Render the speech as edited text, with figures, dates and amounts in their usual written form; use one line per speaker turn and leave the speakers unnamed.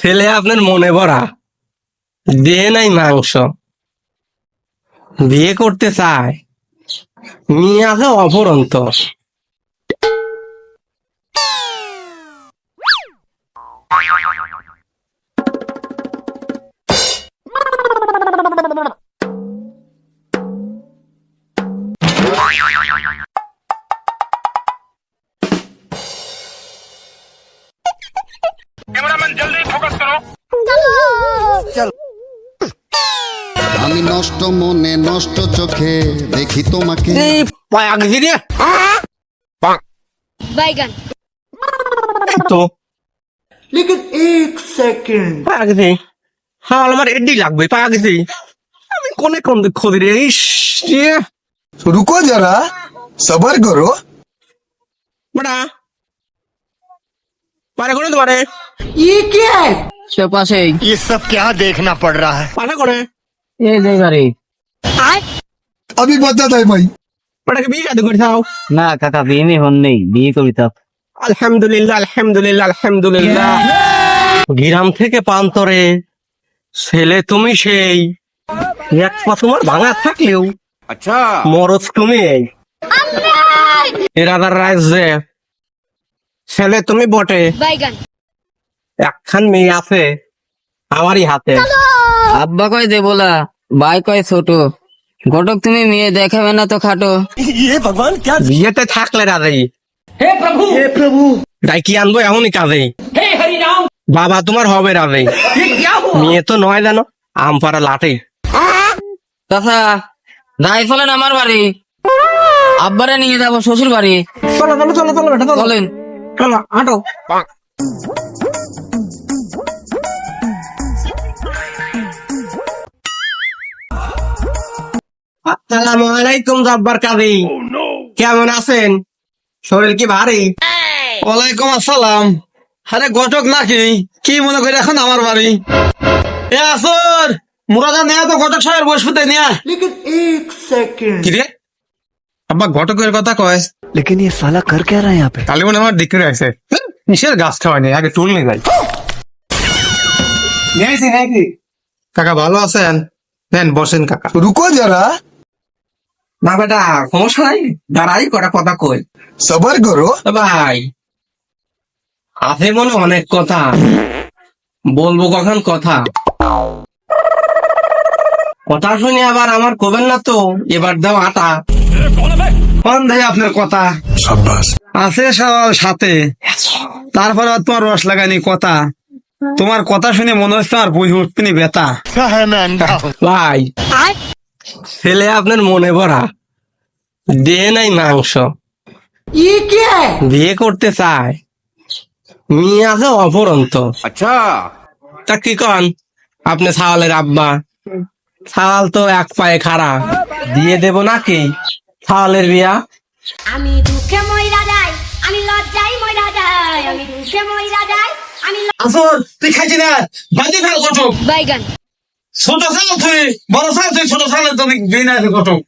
ছেলে আপনার মনে ভরা, দেহে নাই মাংস, বিয়ে করতে চায়, মেয়ে আছে অপরন্ত।
আমি নষ্ট মনে নষ্ট চোখে দেখি তোমাকে।
এই পায়াক দিদি
बैगन
তো
लेकिन एक सेकंड
পায়াক দি, হ্যাঁ আমার এডি লাগবে পায়াক দি। আমি কোনে কোন দিক খোঁজি রে, ইস ইয়ে,
रुको जरा सबर करो।
বড়া পারে কোনে তোমারে
ये क्या है?
সে পাশেই
ये सब क्या देखना पड़ रहा है।
পারে কোনে
এই যে বাড়ি।
अभी बता है भाई।
বড়াকে বিয়ে কাদু করে দাও।
না কাকা বিয়ে হন নেই, বিয়ে করি তা।
আলহামদুলিল্লাহ আলহামদুলিল্লাহ আলহামদুলিল্লাহ। গ্রাম থেকে পান্তরে ছেলে তুমি সেই, এক পা তোমার ভাঙা থাকলেও
अच्छा
মরজ তুমি এই। এরাদার রাজ্যে ছেলে তুমি বটে,
बैगन
একখান মেয়ে আছে আমারই হাতে।
আব্বা কয় দে বলা, ভাই কয় ছোট। ঘটক তুমি মেয়ে দেখাবে না তো খাটো।
বিয়েতে থাকলে রাজেই
हे प्रभु
ডাইকি আনবো এমনই কাজেই। বাবা তোমার হবে রাজেই, মেয়ে তো নয় জানো আমপাড়া লাটে।
চাচা যাই চলেন আমার বাড়ি, আব্বারে নিয়ে যাবো শ্বশুর বাড়ি।
চলো চলো চলো চলো বেটা চলো
চলেন।
চলো হাঁটো। আসসালামু আলাইকুম জব্বার কাজী, কেমন আছেন? শরীর কি ভারী?
ওয়ালাইকুম আসসালাম। আরে ঘটক নাকি? কি মনে করে এখন আমার বাড়ি? এ আসর মুরাদা নেয়া তো ঘটক সাহেব বসতে নেয়া।
लेकिन एक सेकंड
কি রে আব্বা ঘটকের কথা কয়?
लेकिन ये साला कर क्या रहा है यहाँ पे।
কালি মনে আমার দিকে আছে কিসের গাছ খাওয়ানি, আগে চুল নিয়ে যাই। কাকা ভালো আছেন? নেন বসেন কাকা।
रुको जरा
না বেটা সমস্যা নাই, দাঁড়াই কটা কথা কই।
सबर करो।
ভাই আছে মনে অনেক কথা, বলবো কখন কথা। কথা শুনে আবার আমার কবেন না তো, এবার দাও আটা। কোন ভাই আপনার কথা
আছে সাথে, তারপরে তোমার রস লাগানি কথা। তোমার কথা শুনে মনে হচ্ছে আমার বুঝে উঠতে ব্যথা।
क्या है मैं अंधा हूँ।
ভাই ছেলে আপনার মনে ভরা, দেহে নাই মাংস,
ये क्या है?
বিয়ে করতে চায়, মেয়ে আছে অপরন্ত।
अच्छा
তা কি কন আপনি ছাওয়ালের আব্বা? ছাওয়াল তো এক পায়ে খাড়া, দিয়ে দেব নাকি ছাওয়ালের বিয়া?
আমি দুঃখে মইরা যাই, আমি লজ্জায় মইরা যাই, আমি দুঃখে মইরা যাই, আমি
আসর তুই খাইছি না বাজি ফেল ঘটক।
बैगन
ছোট ছাল তুই, বড় ছাল তুই, ছোট ছালের তো বিয়ে না ঘটক।